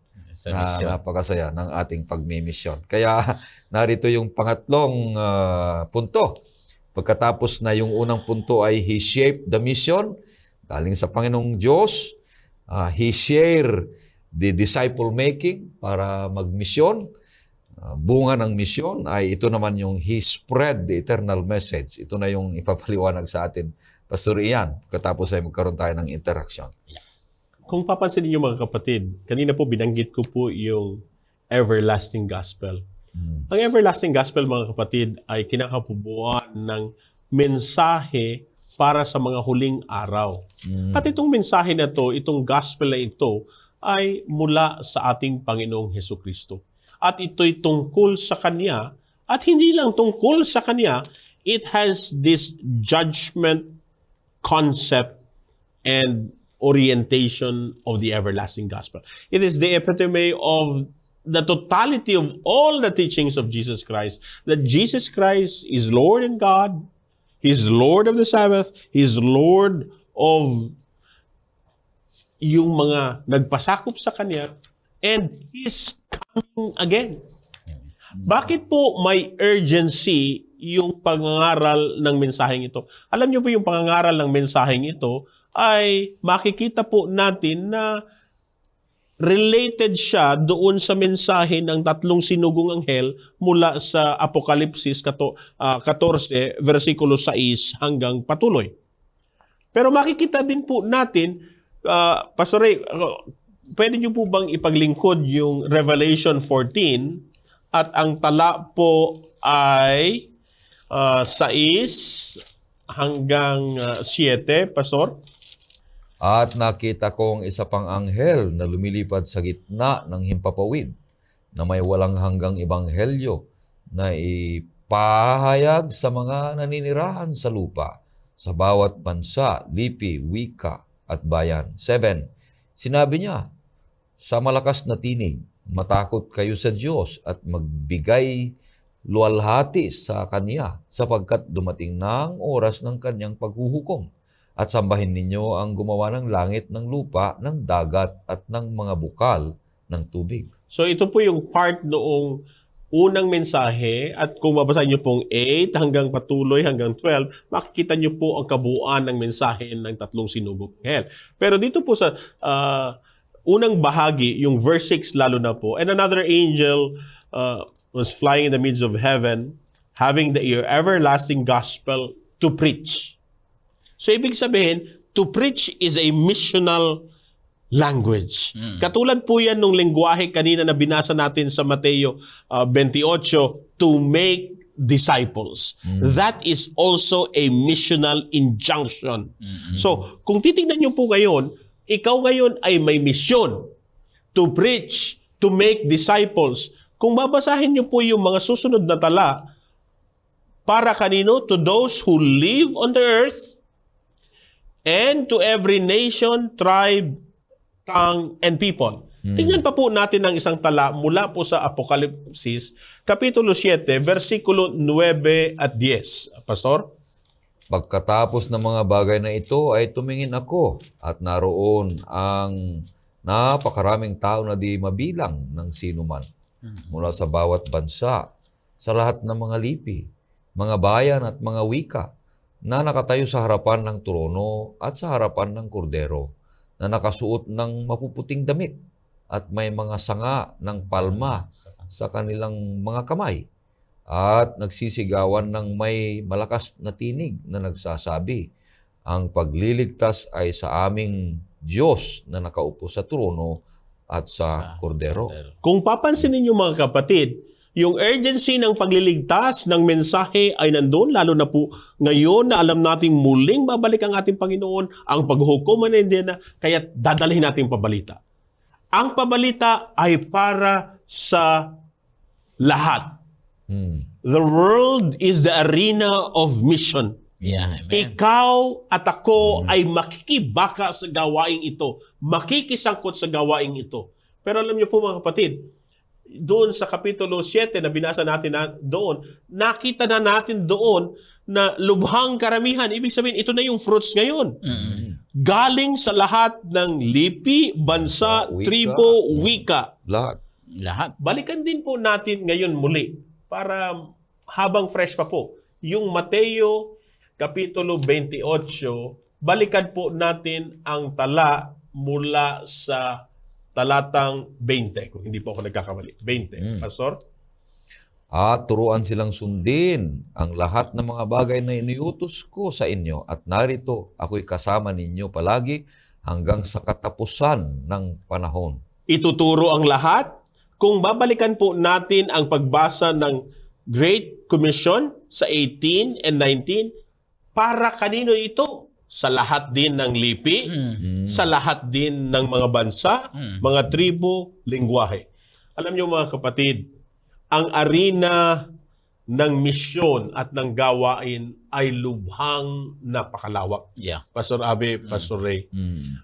Napakasaya ng ating pagmimisyon. Kaya narito yung pangatlong punto. Pagkatapos na yung unang punto ay He shaped the mission, galing sa Panginoong Diyos. He shared the disciple making para magmisyon. Bunga ng misyon ay ito naman yung He spread the eternal message. Ito na yung ipapaliwanag sa atin, Pastor Ian. Pagkatapos ay magkaroon tayo ng interaction. Kung papansin niyo mga kapatid, kanina po binanggit ko po yung everlasting gospel. Ang everlasting gospel mga kapatid ay kinakabubuan ng mensahe para sa mga huling araw. At itong mensahe na to, itong gospel na ito ay mula sa ating Panginoong Hesukristo. At ito'y tungkol sa Kanya, at hindi lang tungkol sa Kanya, it has this judgment concept and orientation of the everlasting gospel. It is the epitome of the totality of all the teachings of Jesus Christ, that Jesus Christ is Lord and God, He's Lord of the Sabbath, He's Lord of yung mga nagpasakop sa Kanya, and He's coming again. Bakit po may urgency yung pangangaral ng mensaheng ito? Alam niyo po yung pangangaral ng mensaheng ito ay makikita po natin na related siya doon sa mensahe ng tatlong sinugong anghel mula sa Apokalipsis 14, versikulo 6 hanggang patuloy. Pero makikita din po natin, Pastor Ray, pwede niyo po bang ipaglingkod yung Revelation 14 at ang tala po ay 6 hanggang 7, Pastor? At nakita kong isa pang anghel na lumilipad sa gitna ng himpapawid na may walang hanggang ebanghelyo na ipahayag sa mga naninirahan sa lupa, sa bawat bansa, lipi, wika at bayan. 7. Sinabi niya sa malakas na tinig, matakot kayo sa Diyos at magbigay luwalhati sa Kanya sapagkat dumating na ang oras ng Kanyang paghuhukom. At sambahin ninyo ang gumawa ng langit, ng lupa, ng dagat, at ng mga bukal ng tubig. So ito po yung part noong unang mensahe, at kung mabasahin niyo pong 8 hanggang patuloy hanggang 12, makikita niyo po ang kabuuan ng mensahe ng tatlong sinugong anghel. Pero dito po sa unang bahagi, yung verse 6 lalo na po, and another angel was flying in the midst of heaven, having the everlasting gospel to preach. So ibig sabihin, to preach is a missional language. Katulad po yan nung lengguwahe kanina na binasa natin sa Mateo 28, to make disciples. That is also a missional injunction. So, kung titingnan niyo po ngayon, ikaw ngayon ay may misyon to preach, to make disciples. Kung babasahin niyo po yung mga susunod na tala, para kanino? To those who live on the earth, and to every nation, tribe, tongue, and people. Tingnan pa po natin ang isang tala mula po sa Apokalipsis, Kapitulo 7, versikulo 9 at 10. Pastor? Pagkatapos ng mga bagay na ito ay tumingin ako at naroon ang napakaraming tao na di mabilang ng sinuman mula sa bawat bansa, sa lahat ng mga lipi, mga bayan at mga wika na nakatayo sa harapan ng trono at sa harapan ng kordero, na nakasuot ng mapuputing damit at may mga sanga ng palma sa kanilang mga kamay, at nagsisigawan ng may malakas na tinig na nagsasabi, ang pagliligtas ay sa aming Diyos na nakaupo sa trono at sa kordero. Kung papansinin niyo mga kapatid, yung urgency ng pagliligtas ng mensahe ay nandoon, lalo na po ngayon na alam nating muling babalik ang ating Panginoon, ang paghukom na hindi na, kaya dadalhin natin pabalita. Ang pabalita ay para sa lahat. The world is the arena of mission. Yeah, amen. Ikaw at ako ay makikibaka sa gawaing ito, makikisangkot sa gawaing ito. Pero alam niyo po mga kapatid, doon sa Kapitulo 7 na binasa natin doon, nakita na natin doon na lubhang karamihan. Ibig sabihin, ito na yung fruits ngayon. Galing sa lahat ng lipi, bansa, Wika. tribo, wika. Lahat. Balikan din po natin ngayon muli para habang fresh pa po. Yung Mateo Kapitulo 28, balikan po natin ang tala mula sa talatang 20, kung hindi po ako nagkakamali. 20. Pastor? At turuan silang sundin ang lahat ng mga bagay na iniutos ko sa inyo, at narito ako'y kasama ninyo palagi hanggang sa katapusan ng panahon. Ituturo ang lahat. Kung babalikan po natin ang pagbasa ng Great Commission sa 18 and 19, para kanino ito? Sa lahat din ng lipi, sa lahat din ng mga bansa, mga tribo, lingwahe. Alam niyo mga kapatid, ang arena ng misyon at ng gawain ay lubhang napakalawak. Yeah. Pastor Abe, Pastor Ray.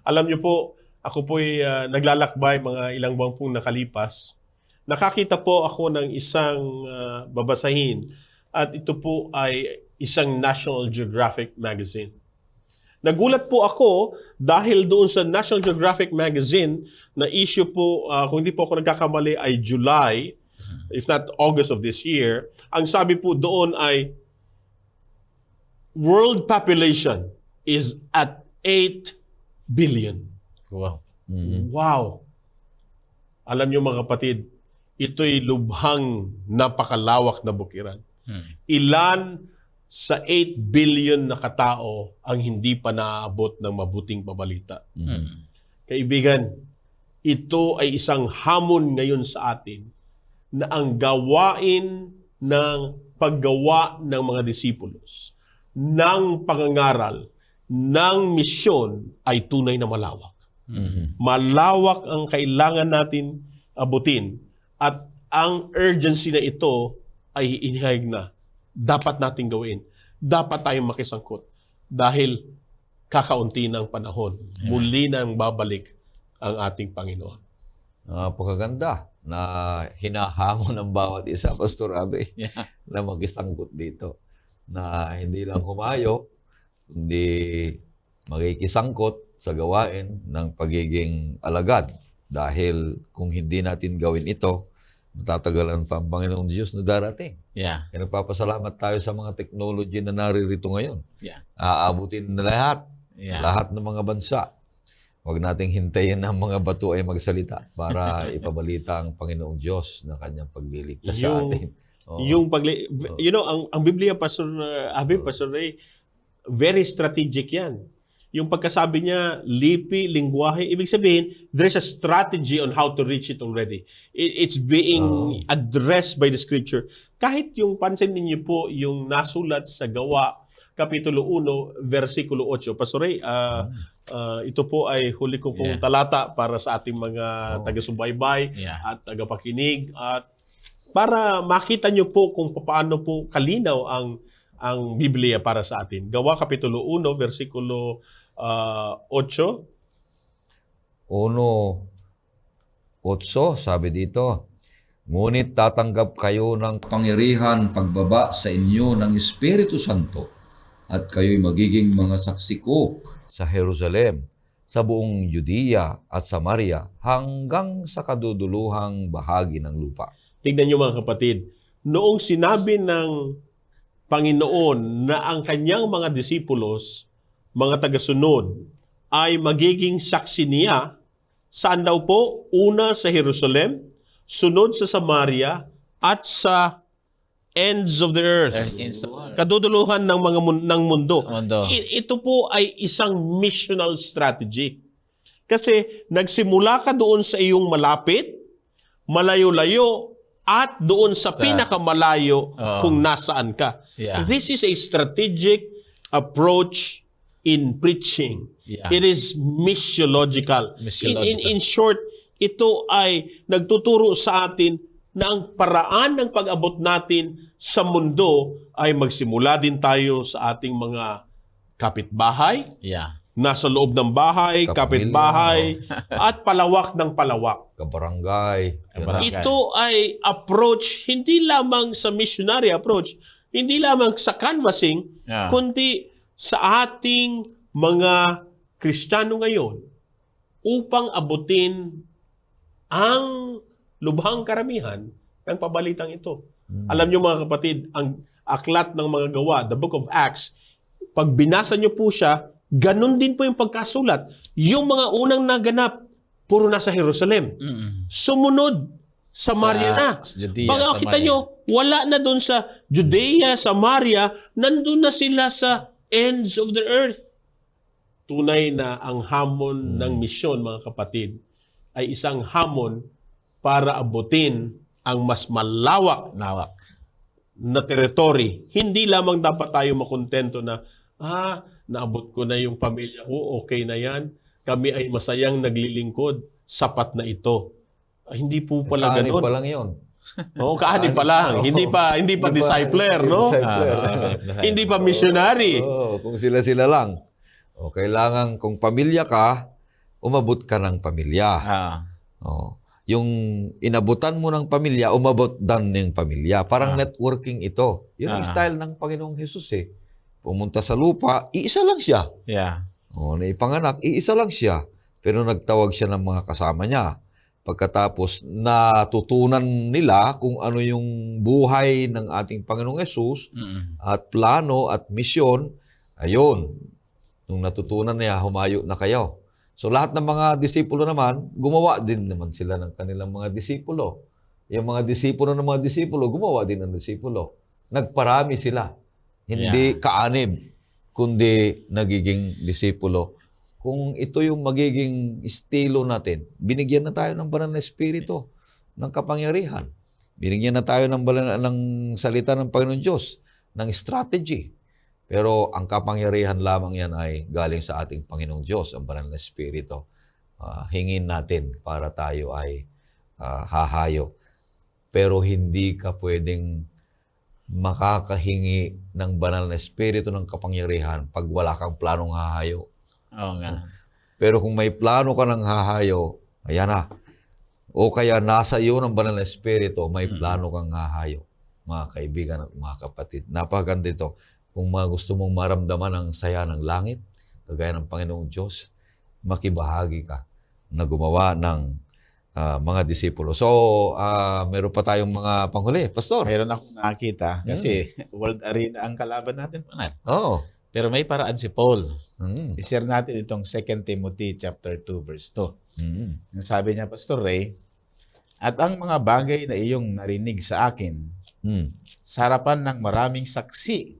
Alam niyo po, ako po'y naglalakbay mga ilang buwan pong nakalipas. Nakakita po ako ng isang babasahin, at ito po ay isang National Geographic magazine. Nagulat po ako dahil doon sa National Geographic magazine na issue po, kung hindi po ako nagkakamali, ay July, if not August of this year. Ang sabi po doon ay world population is at 8 billion. Wow. Wow! Alam niyo mga kapatid, ito'y lubhang napakalawak na bukiran. Ilan sa 8 billion na katao ang hindi pa naaabot ng mabuting pabalita. Kaibigan, ito ay isang hamon ngayon sa atin na ang gawain ng paggawa ng mga disipulos, ng pangangaral, ng misyon ay tunay na malawak. Malawak ang kailangan natin abutin, at ang urgency na ito ay inihayag na dapat nating gawin. Dapat tayong makisangkot dahil kakaunti ng panahon. Muli nang babalik ang ating Panginoon. Napakaganda na hinahamon ng bawat isa, Pastor Abe, na makisangkot dito. Na hindi lang kumayo, kundi makikisangkot sa gawain ng pagiging alagad. Dahil kung hindi natin gawin ito, matatagalan pa ang Panginoong Diyos na darating. Yeah. Kaya nagpapasalamat tayo sa mga technology na naririto ngayon. Yeah. Aabutin na lahat, Yeah. lahat ng mga bansa. Huwag nating hintayin na ang mga bato ay magsalita para ipabalita ang Panginoong Diyos na kanyang pagliligtas sa Yung- atin. Oo. Ang Biblia, Pastor Abi, Pastor Ray, very strategic yan. Yung pagkasabi niya, lipi, lingwahe, ibig sabihin, there's a strategy on how to reach it already. It's being addressed by the Scripture. Kahit yung pansin ninyo po, yung nasulat sa Gawa, Kapitulo 1, versikulo 8. Pastor Ray, ito po ay huli ko pong Yeah. talata para sa ating mga taga-subaybay Yeah. at tagapakinig at para makita nyo po kung paano po kalinaw ang Biblia para sa atin. Gawa Kapitulo 1, versikulo 8. 1:8, sabi dito, ngunit tatanggap kayo ng pangyarihan pagbaba sa inyo ng Espiritu Santo at kayo'y magiging mga saksi ko sa Jerusalem, sa buong Judea at Samaria hanggang sa kaduduluhang bahagi ng lupa. Tignan nyo mga kapatid, noong sinabi ng Panginoon na ang kanyang mga disipulos, mga tagasunod, ay magiging saksi niya, saan daw po? Una sa Jerusalem, sunod sa Samaria, at sa ends of the earth. Kaduduluhan ng mga ng mundo. Ito po ay isang missional strategy. Kasi nagsimula ka doon sa iyong malapit, malayo-layo, at doon sa pinakamalayo kung nasaan ka. Yeah. This is a strategic approach in preaching. Yeah. It is missiological. Missiological. In short, ito ay nagtuturo sa atin na ang paraan ng pag-abot natin sa mundo ay magsimula din tayo sa ating mga kapitbahay, Yeah. nasa loob ng bahay, Kapamilya, kapitbahay, at palawak ng palawak. Kabarangay. Kabarangay. Ito ay approach, hindi lamang sa missionary approach, hindi lamang sa canvassing, Yeah. kundi sa ating mga Kristiyano ngayon upang abutin ang lubhang karamihan ng pabalitang ito. Alam niyo mga kapatid, ang aklat ng mga gawa, the Book of Acts, pag binasa niyo po siya, ganun din po yung pagkasulat. Yung mga unang naganap, puro nasa Jerusalem. Sumunod, Samaria na. Judea, Pag kita Samaria. nyo, wala na doon sa Judea, Samaria, nandun na sila sa ends of the earth. Tunay na ang hamon ng misyon, mga kapatid, ay isang hamon para abutin ang mas malawak Nawak. na territory. Hindi lamang dapat tayo makontento na, naabot ko na yung pamilya ko, okay na yan. Kami ay masayang naglilingkod, sapat na ito. Hindi po pala Kaanib ganun. pa lang yun. Oo, kaanib pa lang. Hindi pa discipler, no? Hindi pa missionary. Kung sila-sila lang. O, kailangan kung pamilya ka, umabot ka ng pamilya. O, yung inabutan mo ng pamilya, umabot dan ng pamilya. Parang networking ito. Yun ang style ng Panginoong Jesus eh. Pumunta sa lupa, iisa lang siya. Yeah. O, naipanganak, iisa lang siya. Pero nagtawag siya ng mga kasama niya. Pagkatapos natutunan nila kung ano yung buhay ng ating Panginoong Yesus at plano at misyon, ayun, nung natutunan niya, humayo na kayo. So lahat ng mga disipulo naman, gumawa din naman sila ng kanilang mga disipulo. Yung mga disipulo ng mga disipulo, gumawa din ng disipulo. Nagparami sila. Hindi kaanib, kundi nagiging disipulo. Kung ito yung magiging estilo natin, binigyan na tayo ng banal na espiritu, ng kapangyarihan. Binigyan na tayo ng salita ng Panginoon Diyos, ng strategy. Pero ang kapangyarihan lamang yan ay galing sa ating Panginoong Diyos, ang banal na espiritu. Hingin natin para tayo ay hahayo. Pero hindi ka pwedeng makakahingi ng banal na espiritu ng kapangyarihan pag wala kang planong hahayo. Oo nga. Pero kung may plano ka ng hahayo, ayan na. O kaya nasa iyo ng banal na espiritu, may plano kang hahayo. Mga kaibigan at mga kapatid. Napakaganda ito. Kung gusto mong maramdaman ang saya ng langit, kagaya ng Panginoong Diyos, makibahagi ka na gumawa ng mga disipulo. So, meron pa tayong mga panghuli. Pastor. Mayroon akong nakakita kasi World Arena ang kalaban natin. Oo. Pero may paraan si Paul. Mm. I-share natin itong 2 Timothy chapter 2 verse 2. Mm. Yung sabi niya, Pastor Ray, at ang mga bagay na iyong narinig sa akin, Mm. sa harapan ng maraming saksi,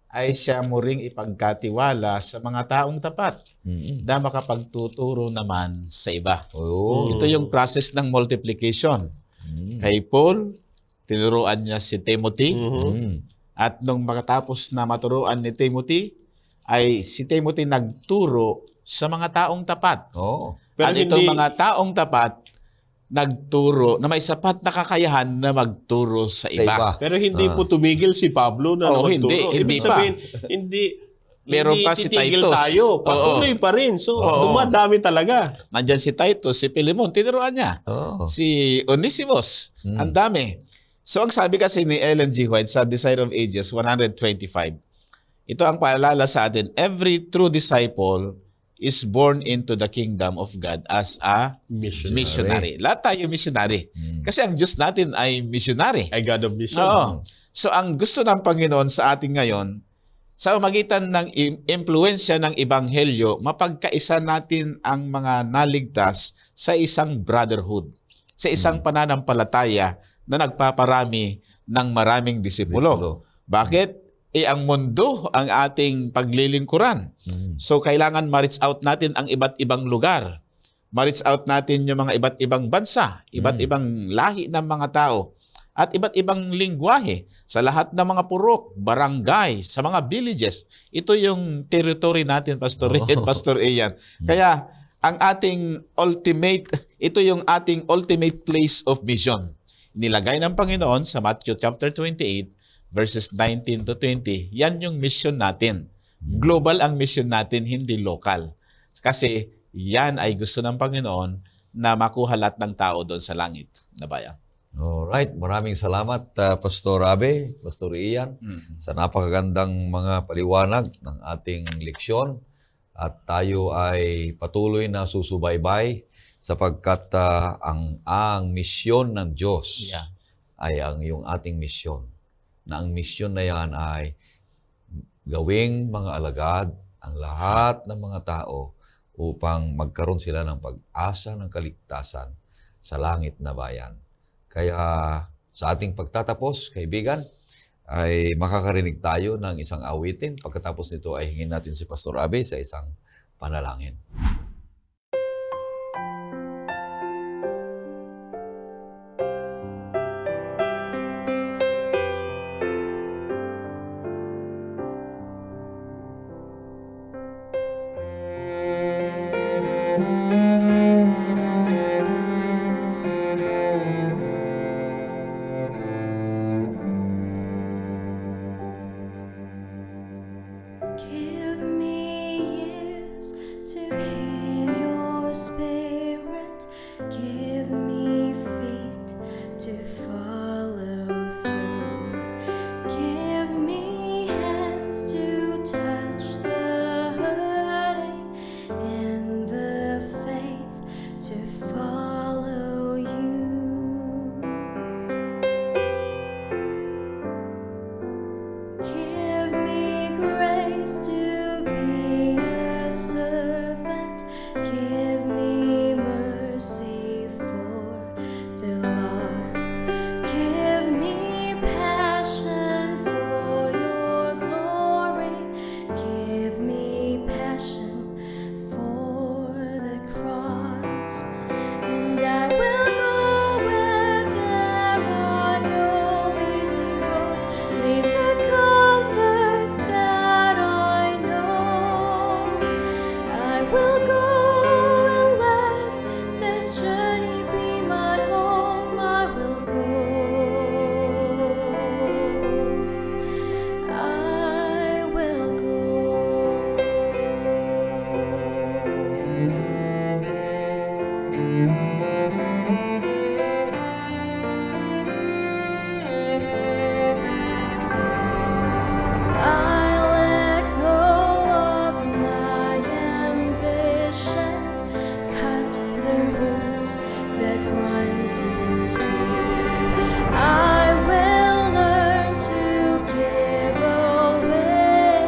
ay siya mo ring ipagkatiwala sa mga taong tapat Mm. na makapagtuturo naman sa iba. Oh. Ito yung process ng multiplication. Mm. Kay Paul, tinuruan niya si Timothy. Mm. At nung makatapos na maturuan ni Timothy, ay si Timothy nagturo sa mga taong tapat. Oh. Pero At itong hindi- mga taong tapat, nagturo na may sapat na kakayahan na magturo sa Sa iba. iba. Pero hindi po tumigil si Pablo na Oo, magturo. hindi Ibig pa. sabihin, hindi Meron hindi pa si titigil Titus. tayo. Patuloy pa rin. So, Oo. dumadami talaga. Nandyan si Titus, si Philemon, tinuruan niya. Oh. Si Onesimus, Mm. ang dami. So ang sabi kasi ni Ellen G. White sa Desire of Ages 125, ito ang paalala sa atin, every true disciple is born into the kingdom of God as a missionary. Lahat tayo missionary. Mm. Kasi ang Diyos natin ay missionary. Ay God of Mission. Oo. So ang gusto ng Panginoon sa atin ngayon, sa magitan ng impluensya ng Ebanghelyo, mapagkaisa natin ang mga naligtas sa isang brotherhood, sa isang pananampalataya na nagpaparami ng maraming disipulo. Bakit? Ang mundo ang ating paglilingkuran. Mm. So kailangan ma-reach out natin ang iba't ibang lugar. Ma-reach out natin yung mga iba't ibang bansa, iba't ibang lahi ng mga tao, at iba't ibang lingwahe sa lahat ng mga purok, barangay, sa mga villages. Ito yung territory natin, Pastor Ray at Pastor Ian. Kaya ang ating ito yung ating ultimate place of mission. Nilagay ng Panginoon sa Matthew chapter 28 verses 19 to 20. Yan yung mission natin. Global ang mission natin, hindi local. Kasi yan ay gusto ng Panginoon na makuha lahat ng tao doon sa langit na bayan. Alright, maraming salamat Pastor Abe, Pastor Ian, sa napakagandang mga paliwanag ng ating leksyon. At tayo ay patuloy na susubaybay sapagkat ang misyon ng Diyos Yeah. ay yung ating misyon. Na ang misyon na yan ay gawing mga alagad ang lahat ng mga tao upang magkaroon sila ng pag-asa ng kaligtasan sa langit na bayan. Kaya sa ating pagtatapos, kaibigan, ay makakarinig tayo ng isang awitin. Pagkatapos nito ay hingin natin si Pastor Abe sa isang panalangin. Give me ears to hear your spirit. Give me feet to follow through. Give me hands to touch the hurting and the faith to follow you. Give me grace to be a servant. Give me mercy for the lost. Give me passion for your glory. Give me passion for the cross. And I will go where there are no easy roads. Leave the comforts that I know. I will go and let this journey be my home. I will go. I will I let go of my ambition, cut the roots that run too deep. I will learn to give away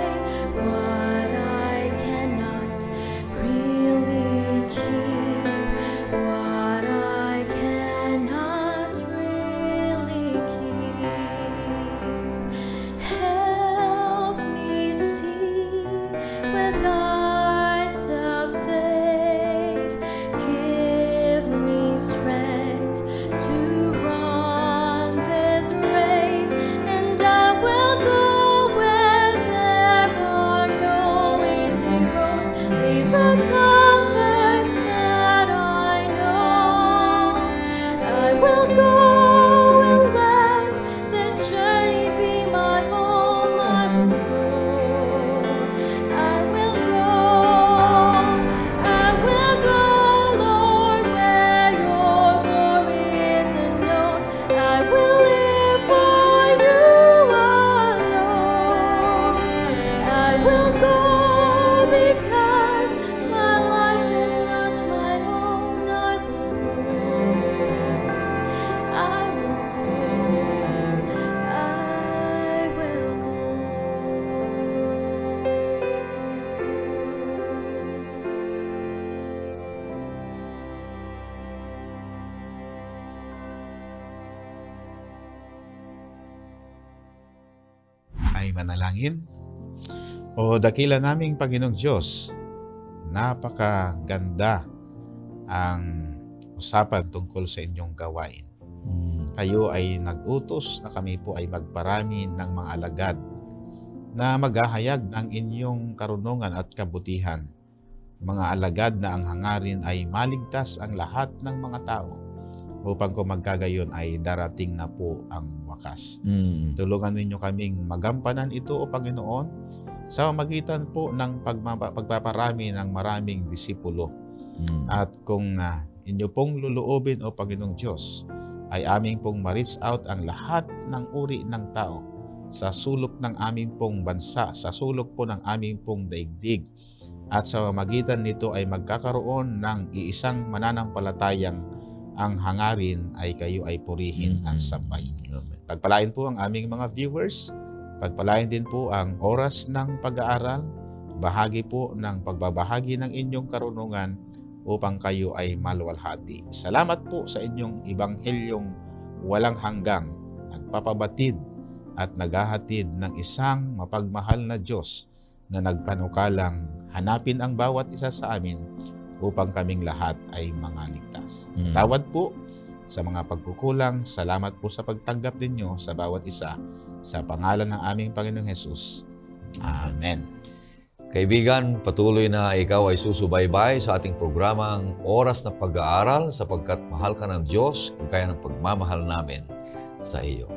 manalangin. O dakila naming Panginoong Diyos, napakaganda ang usapan tungkol sa inyong gawain. Kayo ay nag-utos na kami po ay magparami ng mga alagad na maghahayag ng inyong karunungan at kabutihan. Mga alagad na ang hangarin ay maligtas ang lahat ng mga tao upang kung magkagayon ay darating na po ang wakas. Tulungan ninyo kaming magampanan ito, O Panginoon, sa magitan po ng pagpaparami ng maraming disipulo. At kung inyo pong luluobin, O Panginoong Diyos, ay aming pong ma-reach out ang lahat ng uri ng tao sa sulok ng aming pong bansa, sa sulok po ng aming pong daigdig. At sa magitan nito ay magkakaroon ng iisang mananampalatayang ang hangarin ay kayo ay purihin at sampay. Pagpalain po ang aming mga viewers, pagpalain din po ang oras ng pag-aaral, bahagi po ng pagbabahagi ng inyong karunungan upang kayo ay maluwalhati. Salamat po sa inyong ibanghelyong walang hanggang, nagpapabatid at naghahatid ng isang mapagmahal na Diyos na nagpanukalang hanapin ang bawat isa sa amin upang kaming lahat ay mga ligtas. Tawad po sa mga pagkukulang. Salamat po sa pagtanggap ninyo sa bawat isa. Sa pangalan ng aming Panginoong Jesus. Amen. Kaibigan, patuloy na ikaw ay susubaybay sa ating programang Oras na Pag-aaral sapagkat mahal ka ng Diyos kagaya ng pagmamahal namin sa iyo.